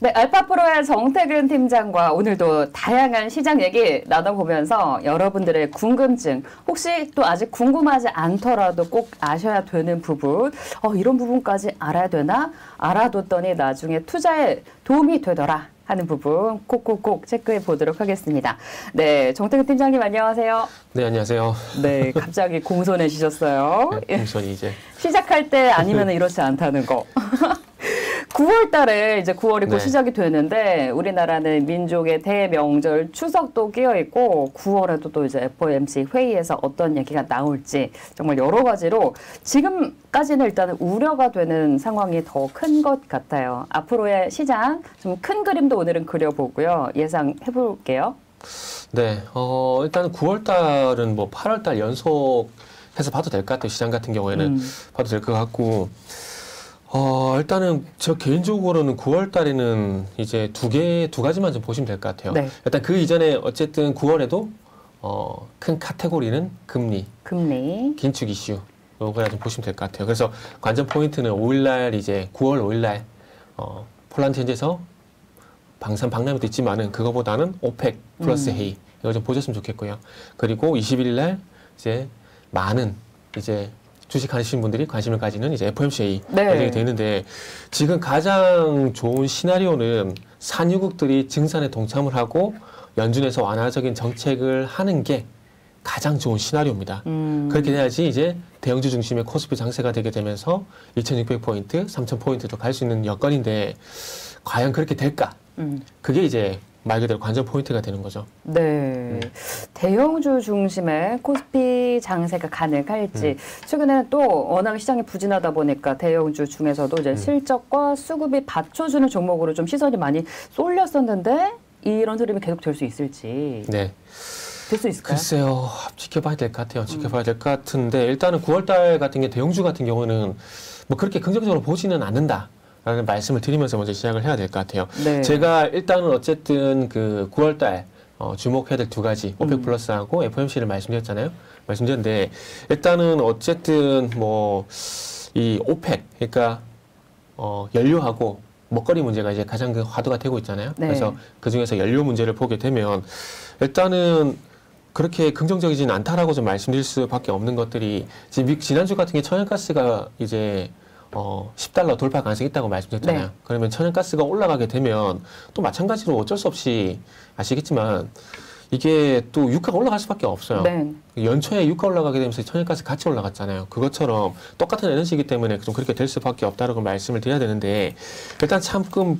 네, 알파프로의 정태근 팀장과 오늘도 다양한 시장 얘기 나눠보면서 여러분들의 궁금증, 혹시 또 아직 궁금하지 않더라도 꼭 아셔야 되는 부분, 이런 부분까지 알아야 되나? 알아뒀더니 나중에 투자에 도움이 되더라 하는 부분 콕콕콕 체크해 보도록 하겠습니다. 네, 정태근 팀장님 안녕하세요. 네, 안녕하세요. 네, 갑자기 공손해지셨어요. 네, 공손이 이제. 시작할 때 아니면 이렇지 않다는 거. 9월 달에 이제 9월이 곧 네. 시작이 되는데 우리나라는 민족의 대명절 추석도 끼어 있고 9월에도 또 이제 FOMC 회의에서 어떤 얘기가 나올지 정말 여러 가지로 지금까지는 일단은 우려가 되는 상황이 더 큰 것 같아요. 앞으로의 시장 좀 큰 그림도 오늘은 그려보고요. 예상해 볼게요. 네, 일단은 9월 달은 뭐 8월 달 연속해서 봐도 될 것 같아요. 시장 같은 경우에는 봐도 될 것 같고. 일단은 저 개인적으로는 9월 달에는 이제 두 가지만 좀 보시면 될 것 같아요. 네. 일단 그 이전에 어쨌든 9월에도 큰 카테고리는 금리, 긴축 이슈 요거나 좀 보시면 될 것 같아요. 그래서 관전 포인트는 5일날 이제 9월 5일날 폴란드 현지에서 박람회도 있지만은 그거보다는 오펙 플러스 회의 이거 좀 보셨으면 좋겠고요. 그리고 21일날 이제 많은 이제 주식 하시는 분들이 관심을 가지는 이제 FOMC 예정이 되는데 지금 가장 좋은 시나리오는 산유국들이 증산에 동참을 하고 연준에서 완화적인 정책을 하는 게 가장 좋은 시나리오입니다. 그렇게 돼야지 이제 대형주 중심의 코스피 장세가 되게 되면서 2600포인트, 3000포인트도 갈 수 있는 여건인데 과연 그렇게 될까? 그게 이제 말 그대로 관전 포인트가 되는 거죠. 네. 대형주 중심의 코스피 장세가 가능할지. 최근에는 또 워낙 시장이 부진하다 보니까 대형주 중에서도 이제 실적과 수급이 받쳐주는 종목으로 좀 시선이 많이 쏠렸었는데 이런 흐름이 계속 될 수 있을지. 네. 될 수 있을까요? 글쎄요. 지켜봐야 될 것 같아요. 지켜봐야 될 것 같은데 일단은 9월달 같은 게 대형주 같은 경우는 뭐 그렇게 긍정적으로 보지는 않는다. 라는 말씀을 드리면서 먼저 시작을 해야 될 것 같아요. 네. 제가 일단은 어쨌든 그 9월달 주목해야 될 두 가지 오펙 플러스하고 FOMC를 말씀드렸는데 일단은 어쨌든 뭐 이 오펙 그러니까 연료하고 먹거리 문제가 이제 가장 그 화두가 되고 있잖아요. 네. 그래서 그 중에서 연료 문제를 보게 되면 일단은 그렇게 긍정적이진 않다라고 좀 말씀드릴 수밖에 없는 것들이 지난주 같은 게 천연가스가 이제 $10 돌파 가능성이 있다고 말씀드렸잖아요. 네. 그러면 천연가스가 올라가게 되면 또 마찬가지로 어쩔 수 없이 아시겠지만 이게 또 유가가 올라갈 수밖에 없어요. 네. 연초에 유가 올라가게 되면서 천연가스 같이 올라갔잖아요. 그것처럼 똑같은 에너지이기 때문에 좀 그렇게 될 수밖에 없다라고 말씀을 드려야 되는데 일단 참끔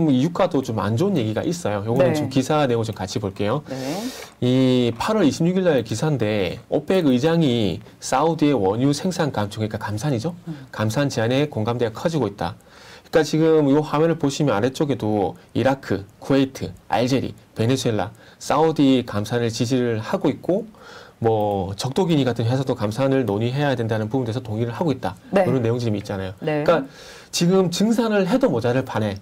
이 유가도 좀 안 좋은 얘기가 있어요. 요거는 좀 기사 내용 좀 같이 볼게요. 네. 이 8월 26일 날 기사인데 오펙 의장이 사우디의 원유 생산 감축, 그러니까 감산이죠. 감산 제한에 공감대가 커지고 있다. 그러니까 지금 이 화면을 보시면 아래쪽에도 이라크, 쿠웨이트, 알제리, 베네수엘라, 사우디 감산을 지지를 하고 있고 뭐 적도기니 같은 회사도 감산을 논의해야 된다는 부분에 대해서 동의를 하고 있다. 이런 내용들이 있잖아요. 그러니까 지금 증산을 해도 모자랄 판에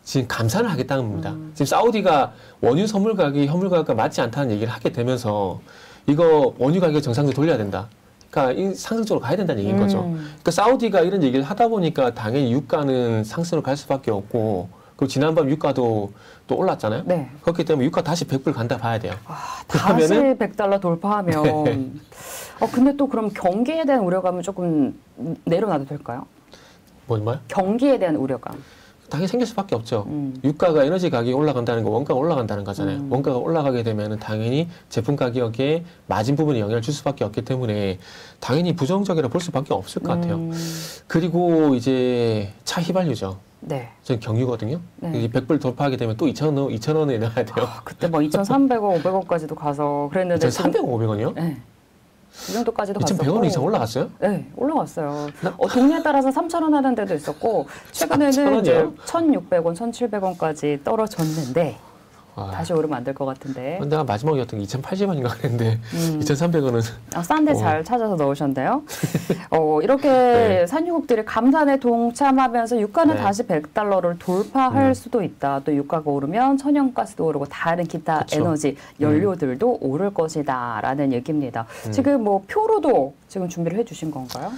지금 감산을 하겠다는 겁니다. 지금 사우디가 원유 선물 가격이 현물 가격과 맞지 않다는 얘기를 하게 되면서 이거 원유 가격 정상적으로 돌려야 된다. 그러니까 이 상승적으로 가야 된다는 얘기인 거죠. 그러니까 사우디가 이런 얘기를 하다 보니까 당연히 유가는 상승으로 갈 수밖에 없고 그리고 지난밤 유가도 또 올랐잖아요. 네. 그렇기 때문에 유가 다시 100불 간다 봐야 돼요. 다시 $100 돌파하면 네. 근데 또 그럼 경기에 대한 우려감은 조금 내려놔도 될까요? 뭐요? 경기에 대한 우려감. 당연히 생길 수밖에 없죠. 유가가 에너지 가격이 올라간다는 거 원가가 올라간다는 거잖아요. 원가가 올라가게 되면 당연히 제품 가격에 마진 부분에 영향을 줄 수밖에 없기 때문에 당연히 부정적이라 볼 수밖에 없을 것 같아요. 그리고 이제 차 휘발유죠. 네. 전 경유거든요. 네. 100불 돌파하게 되면 또 2,000원에 넣어야 돼요. 그때 뭐 2,300원, 500원까지도 가서 그랬는데 2,300원, 500원이요? 네. 그 정도까지도 갔었고 2,100원 이상 올라갔어요? 네, 올라왔어요. 동네에 따라서 3,000원 하는 데도 있었고 최근에는 3,000원 이제 이요? 1,600원, 1,700원까지 떨어졌는데 다시 오르면 안 될 것 같은데. 내가 마지막이었던 게 2,080원인가 그랬는데 2,300원은 싼데 잘 찾아서 넣으셨네요. 이렇게 산유국들이 감산에 동참하면서 유가는 다시 $100를 돌파할 수도 있다. 또 유가가 오르면 천연가스도 오르고 다른 기타 에너지 연료들도 오를 것이다 라는 얘기입니다. 지금 뭐 표로도 지금 준비를 해주신 건가요?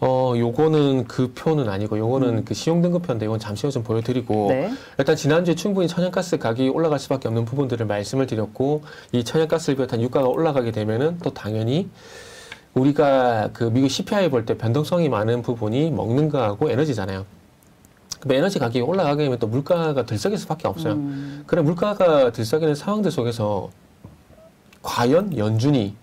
요거는 그 표는 아니고, 요거는 그 시용등급표인데, 이건 잠시 후 좀 보여드리고, 네. 일단 지난주에 충분히 천연가스 가격이 올라갈 수밖에 없는 부분들을 말씀을 드렸고, 이 천연가스를 비롯한 유가가 올라가게 되면은 또 당연히 우리가 그 미국 CPI 볼 때 변동성이 많은 부분이 먹는 거하고 에너지잖아요. 그럼 에너지 가격이 올라가게 되면 또 물가가 들썩일 수밖에 없어요. 그래, 물가가 들썩이는 상황들 속에서 과연 연준이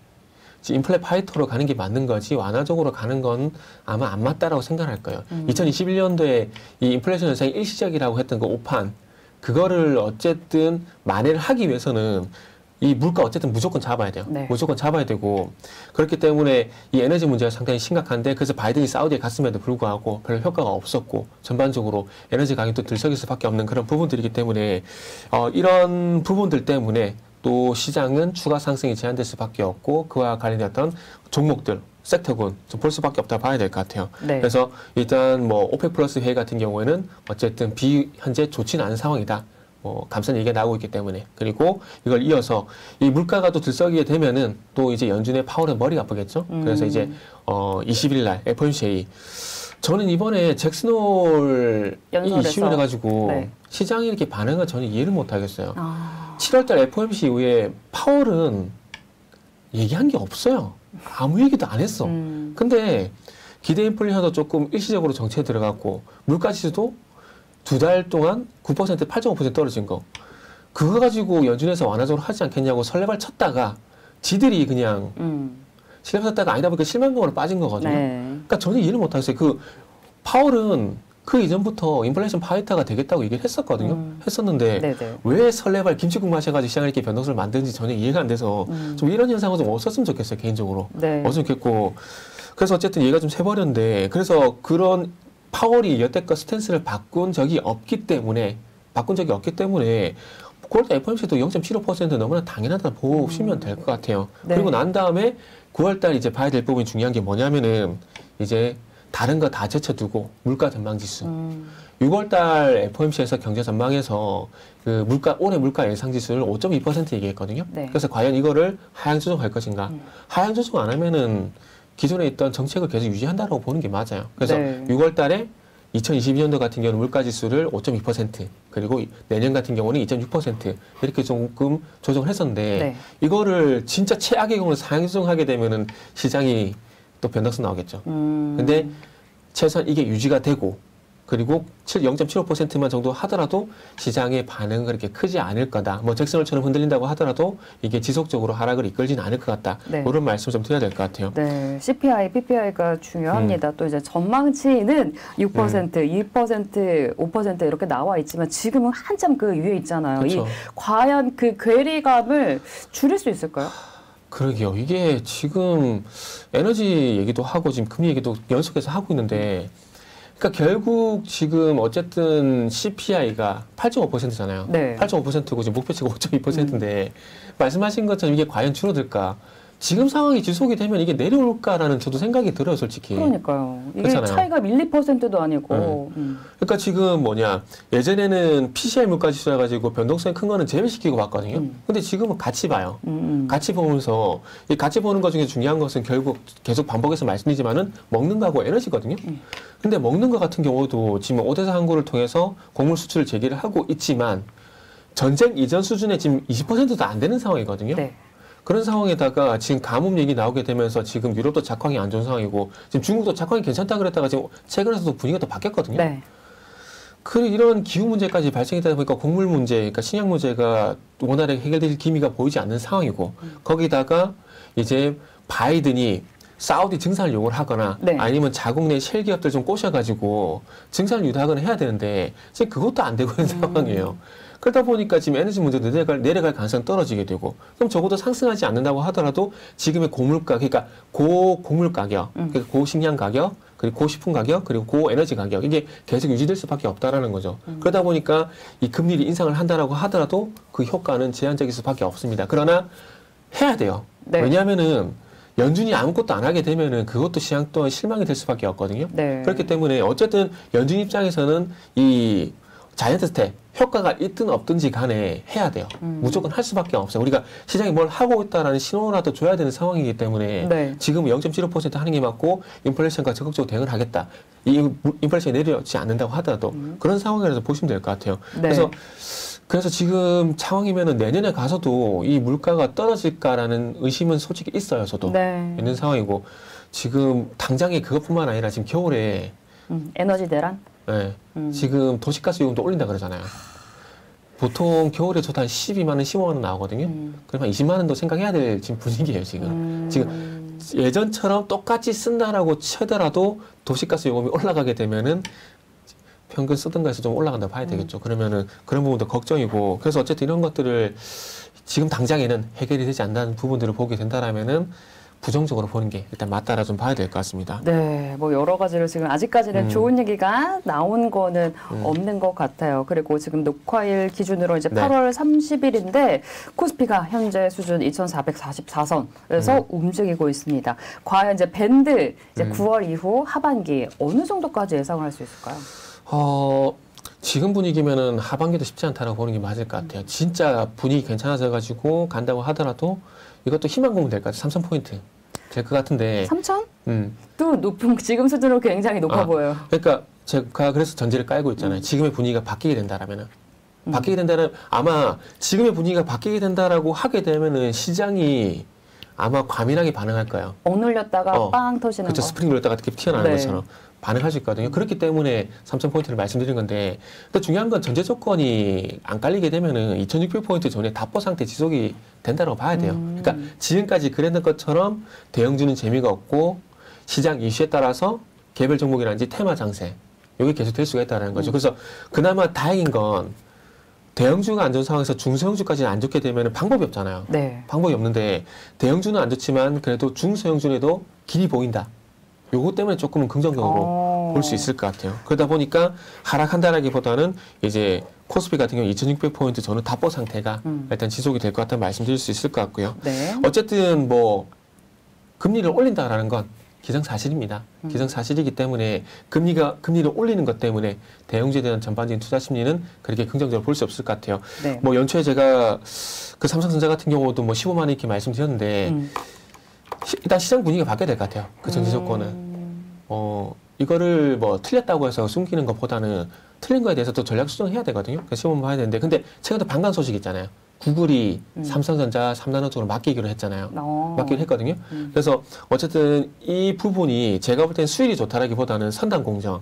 인플레 파이터로 가는 게 맞는 거지 완화적으로 가는 건 아마 안 맞다라고 생각할 거예요. 2021년도에 이 인플레이션 현상이 일시적이라고 했던 그 오판, 그거를 어쨌든 만회를 하기 위해서는 이 물가 어쨌든 무조건 잡아야 돼요. 네. 무조건 잡아야 되고, 그렇기 때문에 이 에너지 문제가 상당히 심각한데, 그래서 바이든이 사우디에 갔음에도 불구하고 별 효과가 없었고, 전반적으로 에너지 가격도 들썩일 수밖에 없는 그런 부분들이기 때문에 이런 부분들 때문에 또 시장은 추가 상승이 제한될 수밖에 없고, 그와 관련된 종목들, 섹터군 좀 볼 수밖에 없다 봐야 될 것 같아요. 네. 그래서 일단 뭐 오펙 플러스 회의 같은 경우에는 어쨌든 현재 좋지는 않은 상황이다. 감산 얘기가 나오고 있기 때문에. 그리고 이걸 이어서 이 물가가 또 들썩이게 되면은 또 이제 연준의 파월은 머리가 아프겠죠. 그래서 이제 20일 날 FOMC 회의. 저는 이번에 잭슨홀 이슈를 해가지고 네. 시장이 이렇게 반응을 저는 이해를 못 하겠어요. 7월달 FOMC 이후에 파월은 얘기한 게 없어요. 아무 얘기도 안 했어. 근데 기대 인플레이션도 조금 일시적으로 정체에 들어갔고, 물가 지수도 2달 동안 9%, 8.5% 떨어진 거. 그거 가지고 연준에서 완화적으로 하지 않겠냐고 설레발 쳤다가 지들이 그냥 실내 쳤다가 아니다 보니까 실망감으로 빠진 거거든요. 네. 그러니까 저는 이해를 못 하겠어요. 그 파월은 그 이전부터 인플레이션 파이터가 되겠다고 얘기를 했었거든요. 했었는데 네네. 왜 설레발 김치국 마셔가지고 시장을 이렇게 변동성을 만드는지 전혀 이해가 안 돼서 좀 이런 현상은 좀 없었으면 좋겠어요. 개인적으로. 네. 없었으면 좋겠고. 그래서 어쨌든 얘가 좀 새버렸는데, 그래서 그런 파월이 여태껏 스탠스를 바꾼 적이 없기 때문에 9월달 FOMC도 0.75% 너무나 당연하다 보시면 될 것 같아요. 네. 그리고 난 다음에 9월달 이제 봐야 될 부분이 중요한 게 뭐냐면은 이제 다른 거 다 제쳐두고 물가 전망 지수. 6월달 FOMC에서 경제 전망에서 그 올해 물가 예상 지수를 5.2% 얘기했거든요. 네. 그래서 과연 이거를 하향 조정할 것인가? 하향 조정 안 하면은 기존에 있던 정책을 계속 유지한다고 보는 게 맞아요. 그래서 네. 6월 달에 2022년도 같은 경우는 물가지수를 5.2%, 그리고 내년 같은 경우는 2.6% 이렇게 조금 조정을 했었는데 네. 이거를 진짜 최악의 경우는 상향 조정하게 되면은 시장이 또 변동성 나오겠죠. 근데 최소한 이게 유지가 되고, 그리고 0.75%만 정도 하더라도 시장의 반응은 그렇게 크지 않을 거다. 뭐 잭슨홀처럼 흔들린다고 하더라도 이게 지속적으로 하락을 이끌지는 않을 것 같다. 네. 그런 말씀 좀 드려야 될 것 같아요. 네, CPI, PPI가 중요합니다. 또 이제 전망치는 6%, 2%, 5% 이렇게 나와 있지만 지금은 한참 그 위에 있잖아요. 그렇죠. 과연 그 괴리감을 줄일 수 있을까요? 그러게요. 이게 지금 에너지 얘기도 하고 지금 금리 얘기도 연속해서 하고 있는데, 그러니까 결국 지금 어쨌든 CPI가 8.5%잖아요. 네. 8.5%고 지금 목표치가 5.2%인데 말씀하신 것처럼 이게 과연 줄어들까? 지금 상황이 지속이 되면 이게 내려올까라는 저도 생각이 들어요, 솔직히. 그러니까요. 이게 그렇잖아요. 차이가 1, 2%도 아니고. 그러니까 지금 예전에는 PCI 물가지수라 가지고 변동성이 큰 거는 제외시키고 봤거든요. 근데 지금은 같이 봐요. 같이 보면서 이 같이 보는 것 중에 중요한 것은 결국 계속 반복해서 말씀드리지만은 먹는 거하고 에너지거든요. 근데 먹는 거 같은 경우도 지금 오데사 항구를 통해서 곡물 수출을 재개를 하고 있지만 전쟁 이전 수준에 지금 20%도 안 되는 상황이거든요. 네. 그런 상황에다가 지금 가뭄 얘기 나오게 되면서 지금 유럽도 작황이 안 좋은 상황이고 지금 중국도 작황이 괜찮다 그랬다가 지금 최근에서도 분위기가 또 바뀌었거든요. 네. 이런 기후 문제까지 발생했다 보니까 곡물 문제, 그러니까 식량 문제가 원활하게 해결될 기미가 보이지 않는 상황이고 거기다가 이제 바이든이 사우디 증산을 요구를 하거나 네. 아니면 자국 내 쉘 기업들 좀 꼬셔가지고 증산을 유도하거나 해야 되는데 지금 그것도 안 되고 있는 상황이에요. 그러다 보니까 지금 에너지 문제도 내려갈 가능성이 떨어지게 되고, 그럼 적어도 상승하지 않는다고 하더라도 지금의 고물가, 그러니까 고곡물 가격, 그러니까 고식량 가격, 그리고 고식품 가격, 그리고 고에너지 가격, 이게 계속 유지될 수밖에 없다라는 거죠. 그러다 보니까 이 금리를 인상을 한다라고 하더라도 그 효과는 제한적일 수밖에 없습니다. 그러나 해야 돼요. 네. 왜냐하면은 연준이 아무것도 안 하게 되면은 그것도 시장 또한 실망이 될 수밖에 없거든요. 네. 그렇기 때문에 어쨌든 연준 입장에서는 이 자이언트 스텝 효과가 있든 없든지 간에 해야 돼요. 무조건 할 수밖에 없어요. 우리가 시장이 뭘 하고 있다라는 신호라도 줘야 되는 상황이기 때문에 네. 지금 0.75% 하는 게 맞고 인플레이션과 적극적으로 대응을 하겠다. 이 인플레이션이 내려오지 않는다고 하더라도 그런 상황이라서 보시면 될 것 같아요. 네. 그래서 지금 상황이면은 내년에 가서도 이 물가가 떨어질까라는 의심은 솔직히 있어요. 저도 네. 있는 상황이고 지금 당장에 그것뿐만 아니라 지금 겨울에 에너지 대란? 네. 지금 도시가스 요금도 올린다 그러잖아요. 보통 겨울에 저도 한 12만 원, 15만 원 나오거든요. 그러면 20만 원도 생각해야 될 지금 분위기예요, 지금. 지금 예전처럼 똑같이 쓴다라고 치더라도 도시가스 요금이 올라가게 되면은 평균 쓰던 거에서 좀 올라간다 봐야 되겠죠. 그러면은 그런 부분도 걱정이고. 그래서 어쨌든 이런 것들을 지금 당장에는 해결이 되지 않는 부분들을 보게 된다라면은 부정적으로 보는 게 일단 맞다라 좀 봐야 될 것 같습니다. 네, 뭐 여러 가지로 지금 아직까지는 좋은 얘기가 나온 거는 없는 것 같아요. 그리고 지금 녹화일 기준으로 이제 8월 30일인데 코스피가 현재 수준 2,444선에서 움직이고 있습니다. 과연 이제 밴드 이제 9월 이후 하반기 어느 정도까지 예상을 할 수 있을까요? 지금 분위기면은 하반기도 쉽지 않다라고 보는 게 맞을 것 같아요. 진짜 분위기 괜찮아져가지고 간다고 하더라도 이것도 희망 고문 될 것 같아요. 3,000포인트 될 것 같은데. 3,000? 또 높은, 지금 수준으로 굉장히 높아 보여요. 그러니까 제가 그래서 전제를 깔고 있잖아요. 지금의 분위기가 바뀌게 된다라면은. 바뀌게 된다면 아마 지금의 분위기가 바뀌게 된다라고 하게 되면은 시장이 아마 과민하게 반응할 거예요. 억눌렸다가 빵 터지는 그렇죠. 거. 스프링 눌렸다가 이렇게 튀어나오는 네. 것처럼 반응할 수 있거든요. 그렇기 때문에 3,000포인트를 말씀드린 건데, 또 중요한 건 전제 조건이 안 깔리게 되면은 2,600포인트 전에 답보 상태 지속이 된다고 봐야 돼요. 그러니까 지금까지 그랬던 것처럼 대형주는 재미가 없고 시장 이슈에 따라서 개별 종목이라든지 테마 장세 이게 계속 될 수가 있다는 거죠. 그래서 그나마 다행인 건 대형주가 안 좋은 상황에서 중소형주까지는 안 좋게 되면 방법이 없잖아요. 네. 방법이 없는데 대형주는 안 좋지만 그래도 중소형주에도 길이 보인다. 요거 때문에 조금은 긍정적으로 볼 수 있을 것 같아요. 그러다 보니까 하락한다라기보다는 이제 코스피 같은 경우 2,600포인트 저는 답보 상태가 일단 지속이 될 것 같다는 말씀드릴 수 있을 것 같고요. 네. 어쨌든 뭐 금리를 올린다라는 건 기정사실입니다. 기정사실이기 때문에 금리를 올리는 것 때문에 대형주에 대한 전반적인 투자 심리는 그렇게 긍정적으로 볼 수 없을 것 같아요. 네. 뭐 연초에 제가 그 삼성전자 같은 경우도 뭐 15만 원 이렇게 말씀드렸는데 일단 시장 분위기가 바뀌어야 될 것 같아요. 그 전제 조건은. 이거를 뭐 틀렸다고 해서 숨기는 것보다는 틀린 거에 대해서 또 전략 수정해야 되거든요. 그래서 시험을 봐야 되는데, 근데 최근에 반감 소식 있잖아요. 구글이 삼성전자 3나노 쪽으로 맡기기로 했잖아요. 맡기기로 했거든요. 그래서 어쨌든 이 부분이 제가 볼 때는 수율이 좋다라기보다는 선단 공정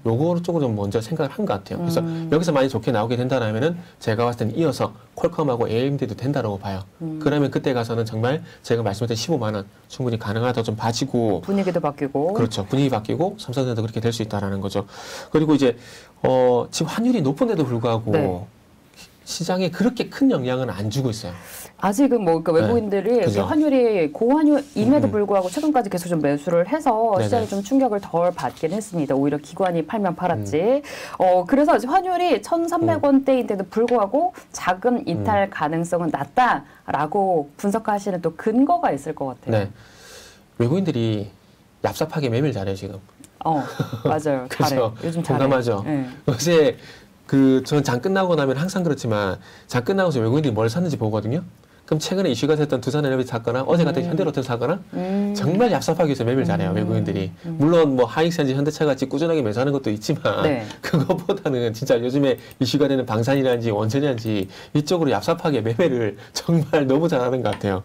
요거 쪽으로 좀 먼저 생각을 한 것 같아요. 그래서 여기서 많이 좋게 나오게 된다라면은 제가 봤을 때는 이어서 퀄컴하고 AMD도 된다라고 봐요. 그러면 그때 가서는 정말 제가 말씀드린 15만 원 충분히 가능하다 좀 봐지고 분위기도 바뀌고 그렇죠. 분위기 바뀌고 삼성전자도 그렇게 될 수 있다라는 거죠. 그리고 이제 지금 환율이 높은데도 불구하고 네. 시장에 그렇게 큰 영향은 안 주고 있어요. 아직은 뭐 그러니까 외국인들이 네, 환율이 고환율임에도 불구하고 최근까지 계속 좀 매수를 해서 시장이 좀 충격을 덜 받긴 했습니다. 오히려 기관이 팔면 팔았지. 그래서 환율이 1,300원대인데도 불구하고 자금 이탈 가능성은 낮다라고 분석하시는 또 근거가 있을 것 같아요. 네. 외국인들이 얍삽하게 매매를 잘해요, 지금. 맞아요. 그렇죠. 요즘 잘해. 공감하죠. 네. 요새 저는 장 끝나고 나면 항상 그렇지만 장 끝나고서 외국인들이 뭘 샀는지 보거든요. 그럼 최근에 이슈가 됐던 두산 에너지 사거나 어제 같은 현대로템 사거나 정말 얍삽하게 해서 매매를 잘해요, 외국인들이. 물론 뭐 하이닉스인지 현대차 같이 꾸준하게 매수하는 것도 있지만 네. 그것보다는 진짜 요즘에 이슈가 되는 방산이라든지 원전이라든지 이쪽으로 얍삽하게 매매를 정말 너무 잘하는 것 같아요.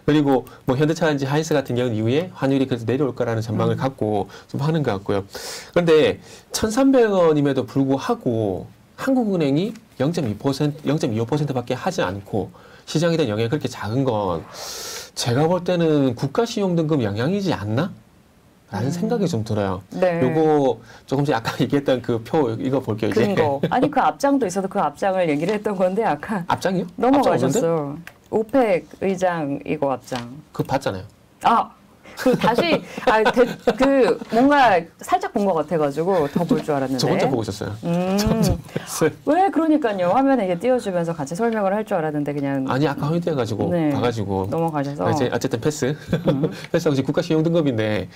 그리고 뭐 현대차인지 하이닉스 같은 경우는 이후에 환율이 그래서 내려올 거라는 전망을 갖고 좀 하는 것 같고요. 그런데 1,300원임에도 불구하고 한국은행이 0.25%밖에 하지 않고 시장에 대한 영향이 그렇게 작은 건 제가 볼 때는 국가신용등급 영향이지 않나? 라는 생각이 좀 들어요. 네. 요거 조금 전에 아까 얘기했던 그 표 이거 볼게요. 이제. 근거. 아니 그 앞장도 있어도 그 앞장을 얘기를 했던 건데 아까. 앞장이요? 넘어가셨어. 오펙 의장 이거 앞장. 그거 봤잖아요. 그 다시 뭔가 살짝 본 것 같아가지고 더 볼 줄 알았는데. 저 혼자 보고 있었어요. 왜 그러니까요. 화면에 이게 띄워주면서 같이 설명을 할 줄 알았는데 그냥. 아니 아까 화면 띄워가지고 네. 봐가지고 넘어가셔서. 어쨌든 패스. 그래서 국가신용등급인데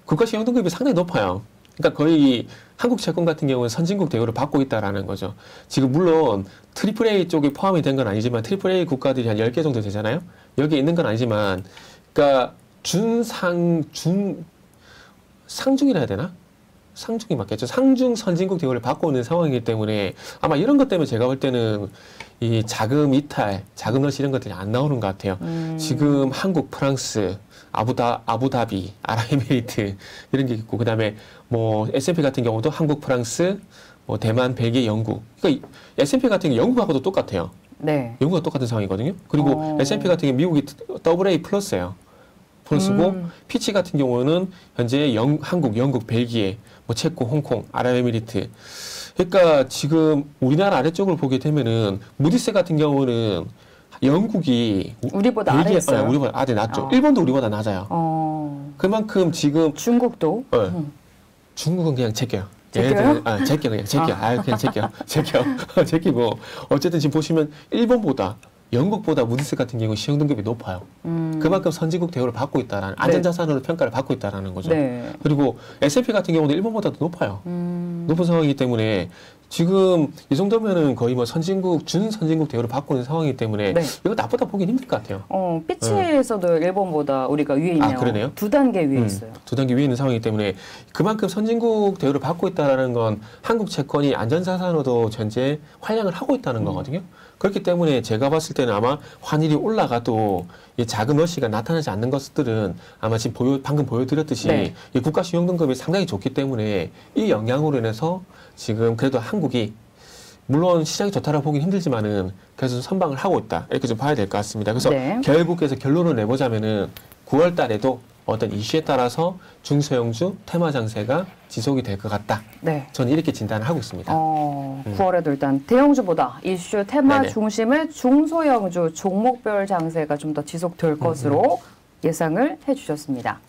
국가신용등급이 상당히 높아요. 그러니까 거의 한국 채권 같은 경우는 선진국 대우를 받고 있다라는 거죠. 지금 물론 트리플 A 쪽이 포함이 된 건 아니지만 트리플 A 국가들이 한 10개 정도 되잖아요. 여기에 있는 건 아니지만 그러니까 상중이라 해야 되나? 상중이 맞겠죠. 상중 선진국 대우를 받고 있는 상황이기 때문에 아마 이런 것 때문에 제가 볼 때는 이 자금 이탈, 자금 러시 이런 것들이 안 나오는 것 같아요. 지금 한국, 프랑스, 아부다비, 아랍에미리트 이런 게 있고 그다음에 뭐 S&P 같은 경우도 한국, 프랑스, 뭐 대만, 벨기에, 영국. 그러니까 S&P 같은 경우 영국하고도 똑같아요. 네. 영국과 똑같은 상황이거든요. 그리고 S&P 같은 경우 미국이 AA 플러스예요. 플러스고 피치 같은 경우는 현재 한국, 영국, 벨기에, 뭐 체코, 홍콩, 아랍에미리트. 그러니까 지금 우리나라 아래쪽을 보게 되면은 무디스 같은 경우는 영국이 우리보다 아래 있어요. 우리보다 아래 낮죠. 일본도 우리보다 낮아요. 그만큼 지금 중국도 중국은 그냥 제껴요. 제껴요? 제껴 그냥 제껴. 그냥 제끼고 어쨌든 지금 보시면 일본보다 영국보다 무디스 같은 경우 신용 등급이 높아요. 그만큼 선진국 대우를 받고 있다라는 안전자산으로 평가를 받고 있다라는 거죠. 네. 그리고 S&P 같은 경우도 일본보다도 높아요. 높은 상황이기 때문에 지금 이 정도면은 거의 뭐 준선진국 대우를 받고 있는 상황이기 때문에 이거 나쁘다 보긴 힘들 것 같아요. 피치에서도 일본보다 우리가 위에 있네요. 그러네요. 2단계 위에 있어요. 2단계 위에 있는 상황이기 때문에 그만큼 선진국 대우를 받고 있다는 건 한국 채권이 안전자산으로도 현재 활약을 하고 있다는 거거든요. 그렇기 때문에 제가 봤을 때는 아마 환율이 올라가도 이 자금 러시가 나타나지 않는 것들은 아마 지금 방금 보여드렸듯이 이 국가 신용 등급이 상당히 좋기 때문에 이 영향으로 인해서 지금 그래도 한국이 물론 시장이 좋다라고 보긴 힘들지만은 그래서 선방을 하고 있다 이렇게 좀 봐야 될 것 같습니다. 그래서 결국에서 결론을 내보자면은 9월 달에도 어떤 이슈에 따라서 중소형주 테마 장세가 지속이 될 것 같다. 저는 이렇게 진단을 하고 있습니다. 9월에도 일단 대형주보다 이슈 테마 중심의 중소형주 종목별 장세가 좀 더 지속될 것으로 예상을 해주셨습니다.